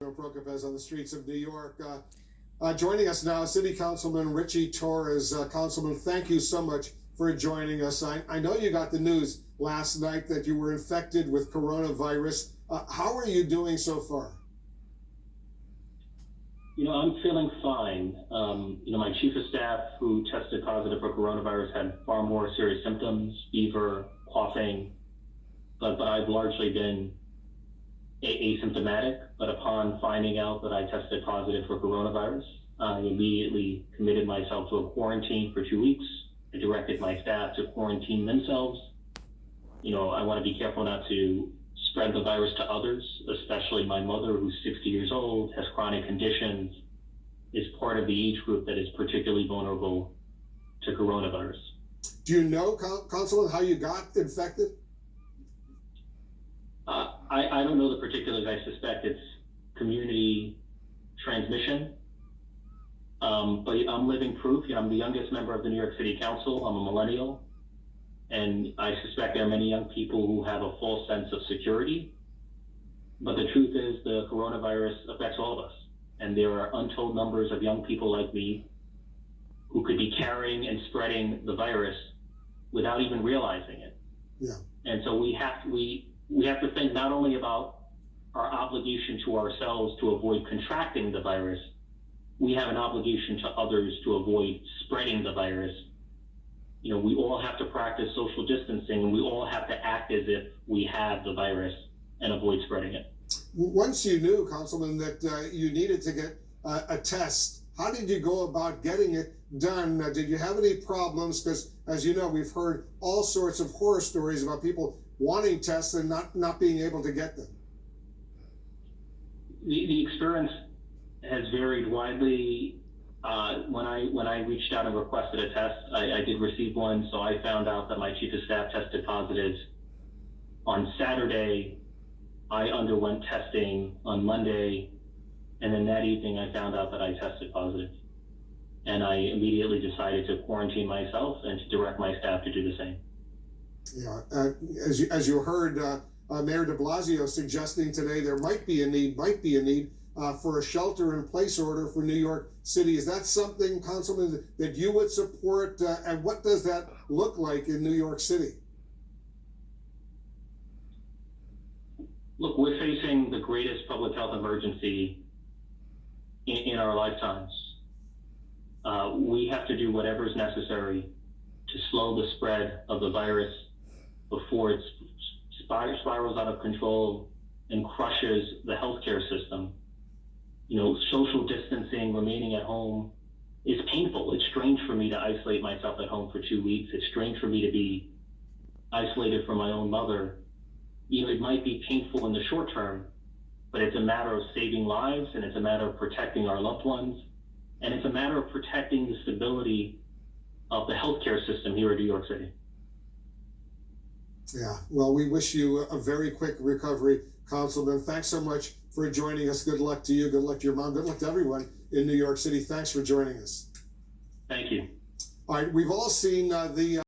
Prokopez on the streets of New York. Joining us now, City Councilman Ritchie Torres. Councilman, thank you so much for joining us. I know you got the news last night that you were infected with coronavirus. How are you doing so far? I'm feeling fine. My chief of staff who tested positive for coronavirus had far more serious symptoms, fever, coughing, but I've largely been asymptomatic. But upon finding out that I tested positive for coronavirus, I immediately committed myself to a quarantine for 2 weeks. I directed my staff to quarantine themselves. I want to be careful not to spread the virus to others, especially my mother, who's 60 years old, has chronic conditions, is part of the age group that is particularly vulnerable to coronavirus. Do you know, Councilman, how you got infected? I don't know the particulars. I suspect it's community transmission. But I'm living proof. I'm the youngest member of the New York City Council. I'm a millennial. And I suspect there are many young people who have a false sense of security. But the truth is the coronavirus affects all of us. And there are untold numbers of young people like me who could be carrying and spreading the virus without even realizing it. Yeah. And so we have to think not only about our obligation to ourselves to avoid contracting the virus, we have an obligation to others to avoid spreading the virus. We all have to practice social distancing, and we all have to act as if we have the virus and avoid spreading it. Once you knew, Councilman, that you needed to get a test, how did you go about getting it done? Did you have any problems? Because, as you know, we've heard all sorts of horror stories about people wanting tests and not being able to get them. The experience has varied widely. When I reached out and requested a test, I did receive one. So I found out that my chief of staff tested positive on Saturday. I underwent testing on Monday, and then that evening I found out that I tested positive. And I immediately decided to quarantine myself and to direct my staff to do the same. Yeah, as you heard Mayor de Blasio suggesting today, there might be a need for a shelter-in-place order for New York City. Is that something, Councilman, that you would support? And what does that look like in New York City? Look, we're facing the greatest public health emergency in our lifetimes. We have to do whatever is necessary to slow the spread of the virus before it spirals out of control and crushes the healthcare system. Social distancing, remaining at home is painful. It's strange for me to isolate myself at home for 2 weeks. It's strange for me to be isolated from my own mother. It might be painful in the short term, but it's a matter of saving lives, and it's a matter of protecting our loved ones, and it's a matter of protecting the stability of the healthcare system here in New York City. Yeah, well, we wish you a very quick recovery, Councilman. Thanks so much for joining us. Good luck to you. Good luck to your mom. Good luck to everyone in New York City. Thanks for joining us. Thank you. All right, we've all seen the